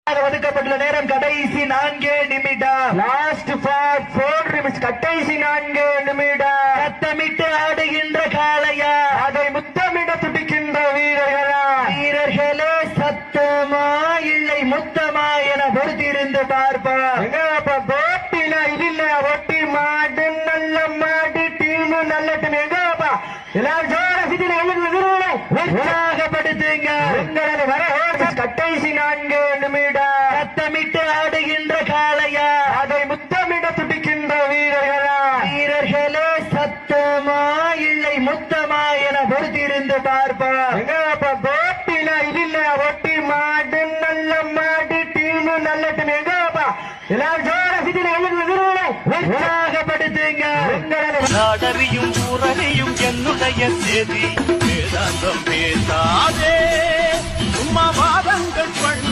ஒதுக்கப்பட்டுள்ள நேரம் கடைசி 4 நிமிடம். லாஸ்ட் ஃபார் 4 நிமிஷம். கடைசி 4 நிமிடம். சத்தமிட்டு ஆடுகின்ற காளையா, அதை முத்தமிட துடிக்கின்ற வீரர்களா? வீரர்களே, சத்தமா இல்லை முத்தமா என பொறுத்திருந்து பார்ப்போம். போட்டினா இதில்ல, ஒட்டி மாடு நல்ல மாடு, டீமு நல்ல டீம். எங்கப்பா எல்லாரும் ஜோர சிட்டில உற்சாகப்படுத்துங்க. உங்களது வர கடைசி 4 நிமிடம். சத்தமிட்டு ஆடுகின்ற காளையா, அதை முத்தமிட துடிக்கின்ற வீரர்களா? வீரர்களே, சத்தமா இல்லை முத்தமா என பொறுத்திருந்து பார்ப்போம். போட்டினா இதில்ல, ஒட்டி மாடு நல்ல மாடு, டீமு நல்ல டீம். எங்கப்பா எல்லாரும் ஜோர சிட்டில உற்சாகப்படுத்துங்க. நாடறியும் ஊரறியும் என்னுடைய செய்தி வேதாந்தம் பேசாதே சும்மா வாதங்கள் பண்ண